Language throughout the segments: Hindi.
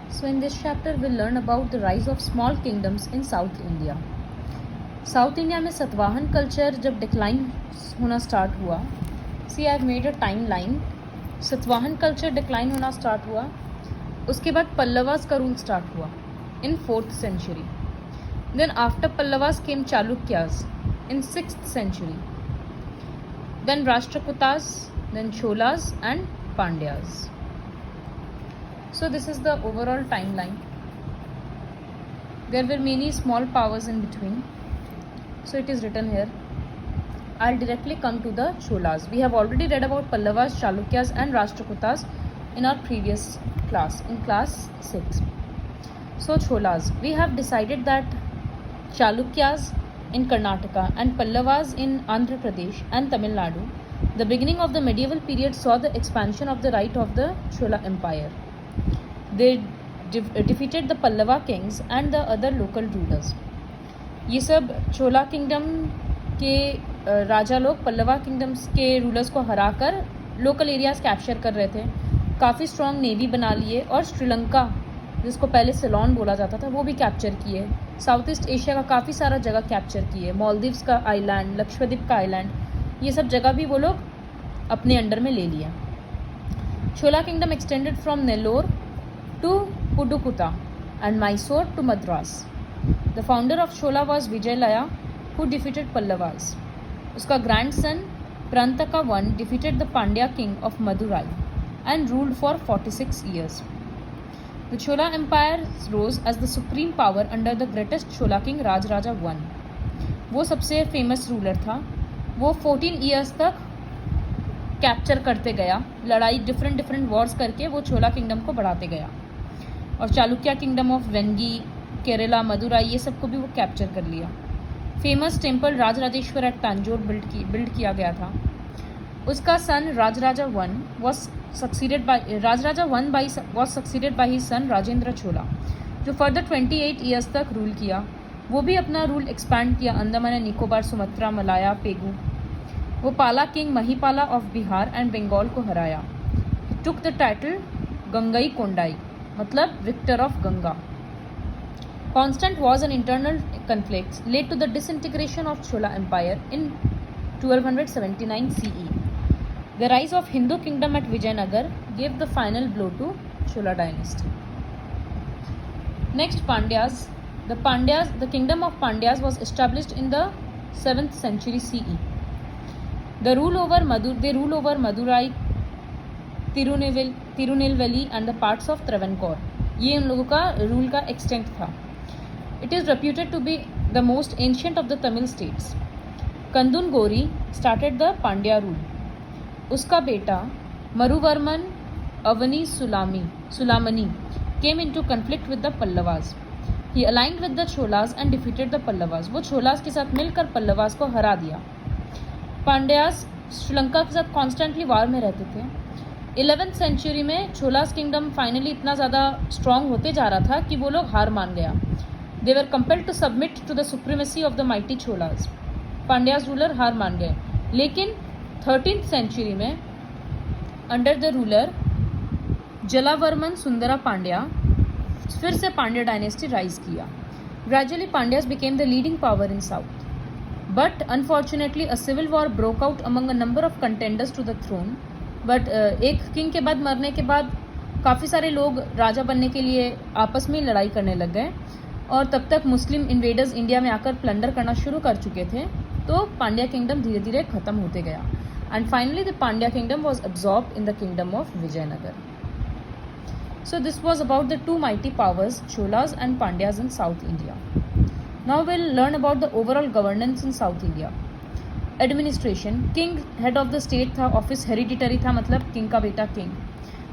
So in this chapter we'll learn about the rise of small kingdoms in South India. South India में सतवाहन कल्चर जब डिक्लाइन होना स्टार्ट हुआ, see I have made a time line. Satavahana culture decline होना स्टार्ट हुआ, उसके बाद पल्लवास का रूल स्टार्ट हुआ in 4th century. Then after Pallavas came Chalukyas in 6th century. Then Rashtrakutas, then Cholas and Pandyas. So this is the overall timeline. There were many small powers in between. So it is written here. I'll directly come to the Cholas. We have already read about Pallavas, Chalukyas and Rashtrakutas in our previous class, in class 6. So Cholas. We have decided that Chalukyas in Karnataka and Pallavas in Andhra Pradesh and Tamil Nadu, the beginning of the medieval period saw the expansion of the right of the Chola Empire. They defeated the Pallava kings and the other local rulers. ये सब चोला किंगडम के राजा लोग पल्लवा किंगडम्स के रूलर्स को हराकर लोकल एरियाज कैप्चर कर रहे थे. काफ़ी स्ट्रॉन्ग नेवी बना लिए और श्रीलंका, जिसको पहले सिलोन बोला जाता था, वो भी कैप्चर किए. साउथ ईस्ट एशिया का काफ़ी सारा जगह कैप्चर किए. मालदीव्स का आइलैंड, लक्षद्वीप का आइलैंड, ये सब जगह भी वो लोग अपने अंडर में ले लिया. Chola kingdom extended from Nellore to Pudukkottai and Mysore to Madras. The founder of Chola was Vijayalaya, who defeated Pallavas. उसका grandson Prantaka I defeated the Pandya king of Madurai and ruled for 46 years. The Chola Empire rose as the supreme power under the greatest Chola king Rajaraja I. वो सबसे फेमस रूलर था. वो 14 years तक कैप्चर करते गया, लड़ाई डिफरेंट वॉर्स करके वो चोला किंगडम को बढ़ाते गया. और चालुक्य किंगडम ऑफ वेंगी, केरला, मदुराई, ये सब को भी वो कैप्चर कर लिया. Famous temple Rajarajeshwara at Tanjore build किया गया था. उसका son Rajaraja one was succeeded by his son Rajendra Chola, जो फर्दर 28 ईयर्स तक रूल किया. वो भी अपना रूल एक्सपैंड किया Andaman and Nicobar, Sumatra, Malaya, Pegu. वो Pala king Mahipala of Bihar and Bengal को हराया. Took the title Gangai Kondai, मतलब victor of Ganga. Constant wars and internal conflicts led to the disintegration of Chola Empire in 1279 CE. The rise of Hindu kingdom at Vijayanagar gave the final blow to Chola dynasty. Next, Pandyas. The kingdom of Pandyas was established in the 7th century CE. They rule over Madurai, Tirunelveli and the parts of Travancore. ये उन लोगों का रूल का एक्सटेंट था. It is reputed to be the most ancient of the Tamil states. Kadungon started the Pandya rule. उसका बेटा Maravarman Avani Sulamani came into conflict with the Pallavas. He allied with the Cholas and defeated the Pallavas. वो चोलास के साथ मिलकर पल्लवास को हरा दिया. पांड्यास श्रीलंका के साथ कॉन्स्टेंटली वार में रहते थे. 11th सेंचुरी में चोलास किंगडम फाइनली इतना ज़्यादा स्ट्रॉन्ग होते जा रहा था कि वो लोग हार मान गया. They were compelled to submit to the supremacy of the mighty Cholas. Pandyas ruler हार मान गए. लेकिन 13th सेंचुरी में under the ruler Jatavarman Sundara Pandya फिर से पांड्या डायनेस्टी राइज किया. Gradually Pandyas became the leading power in south. But unfortunately a civil war broke out among a number of contenders to the throne. But एक किंग के बाद मरने के बाद काफ़ी सारे लोग राजा बनने के लिए आपस में लड़ाई करने लग गए. और तब तक मुस्लिम इन्वेडर्स इंडिया में आकर प्लंडर करना शुरू कर चुके थे. तो पांड्या किंगडम धीरे धीरे ख़त्म होते गया. And finally the Pandya kingdom was absorb in the kingdom of Vijayanagar. So this was about the two mighty powers, Cholas and Pandyas in south India. Now will learn about the overall governance in south India. Administration. King head of the state था. ऑफिस हेरिडिटरी था, मतलब किंग का बेटा किंग.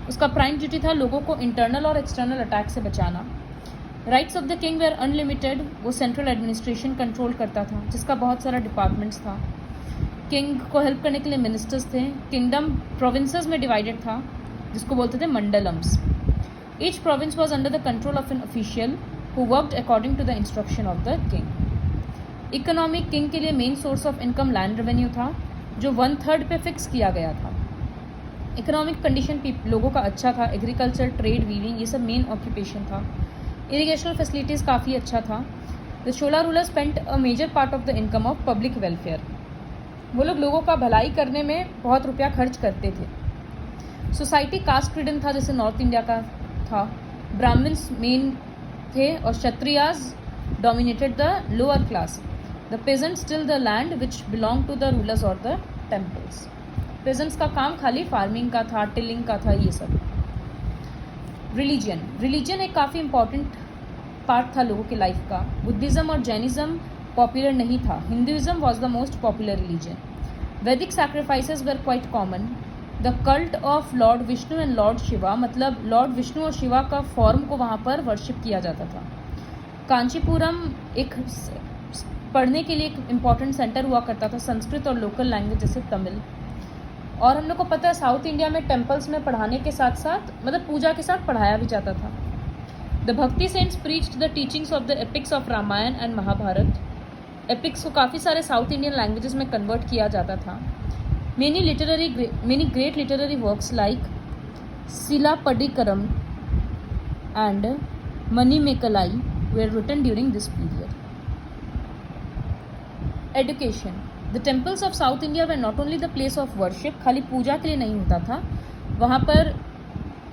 उसका प्राइम ड्यूटी था लोगों को इंटरनल और एक्सटर्नल अटैक से बचाना. Rights of the king were unlimited. वो सेंट्रल एडमिनिस्ट्रेशन कंट्रोल करता था, जिसका बहुत सारा डिपार्टमेंट्स था. किंग को हेल्प करने के लिए मिनिस्टर्स थे. किंगडम प्रोविंसेस में डिवाइडेड था, जिसको बोलते थे mandalams. Each province was under the control of an official who worked according to the instruction of the king. Economic. King के लिए main source of income land revenue था, जो 1/3 पे फिक्स किया गया था. इकोनॉमिक कंडीशन लोगों का अच्छा था, एग्रीकल्चर, ट्रेड, वीविंग ये सब मेन ऑक्यूपेशन था। इरिगेशनल फैसिलिटीज़ काफ़ी अच्छा था। The Chola ruler spent a major part of the income of public welfare. वो लोग लोगों का भलाई करने में बहुत रुपया खर्च करते थे। सोसाइटी कास्ट रिडन था, जैसे नॉर्थ इंडिया का था। ब्राह्मण्स मेन थे और Kshatriyas dominated the lower class. The peasants till the land which belong to the rulers और द टेम्पल्स। पेजेंट्स का काम खाली फार्मिंग का था, टिलिंग का था, ये सब। रिलीजन एक काफ़ी इंपॉर्टेंट पार्ट था लोगों की लाइफ का। बुद्धिज़्म और जैनिज़्म पॉपुलर नहीं था। Hinduism was the most popular religion. Vedic sacrifices were quite common. The cult of lord Vishnu and lord Shiva, मतलब लॉर्ड विष्णु और शिवा का फॉर्म को वहाँ पर वर्शिप किया जाता था। कांचीपुरम एक पढ़ने के लिए एक इम्पॉर्टेंट सेंटर हुआ करता था, संस्कृत और लोकल लैंग्वेज जैसे तमिल। और हम लोग को पता है साउथ इंडिया में टेम्पल्स में पढ़ाने के साथ साथ, मतलब पूजा के साथ पढ़ाया भी जाता था। The bhakti saints preached the teachings of the epics of Ramayana and Mahabharata. Epics को काफ़ी सारे साउथ इंडियन लैंग्वेजेस में कन्वर्ट किया जाता था। Many great literary works like Silappadikaram and Manimekalai were written during this period. Education. The temples of South India were not only the place of worship, खाली पूजा के लिए नहीं होता था, वहाँ पर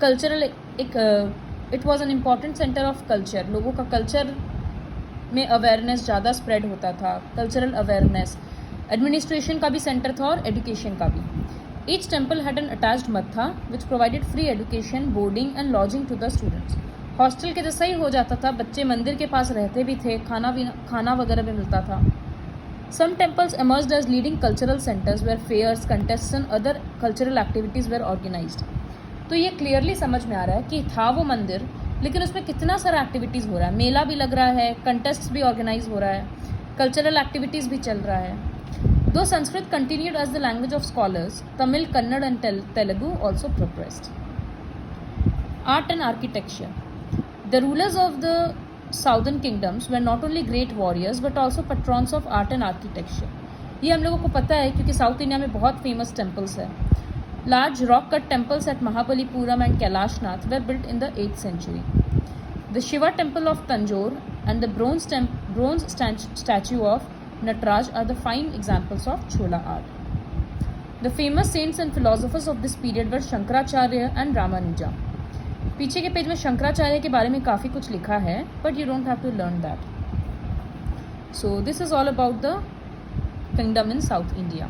cultural it was an important centre of culture. लोगों का कल्चर में अवेयरनेस ज़्यादा स्प्रेड होता था, कल्चरल अवेयरनेस। एडमिनिस्ट्रेशन का भी सेंटर था और एजुकेशन का भी। Each temple had an attached matha which provided free education, boarding and lodging to the students. Hostel के जैसा ही हो जाता था, बच्चे मंदिर के पास रहते भी थे, खाना वगैरह भी मिलता था। Some temples emerged as leading cultural centers where fairs, contests and other cultural activities were organized. तो ये क्लियरली समझ में आ रहा है कि था वो मंदिर, लेकिन उसमें कितना सारा एक्टिविटीज़ हो रहा है। मेला भी लग रहा है, कंटेस्ट भी ऑर्गेनाइज हो रहा है, कल्चरल एक्टिविटीज़ भी चल रहा है। दो Sanskrit continued as the language of scholars, Tamil, Kannada and Telugu also progressed. Art and architecture. The rulers of the southern kingdoms were not only great warriors but also patrons of art and architecture. ये हम लोगों को पता है क्योंकि साउथ इंडिया में बहुत फेमस टेम्पल्स है। Large rock cut temples at Mahabalipuram and Kailashnath were built in the 8th century. The Shiva temple of Tanjore and the bronze statue of Nataraj are the fine examples of Chola art. The famous saints and philosophers of this period were Shankaracharya and Ramanuja. पीछे के पेज में शंकराचार्य के बारे में काफ़ी कुछ लिखा है, but you don't have to learn that. So this is all about the kingdom in south India.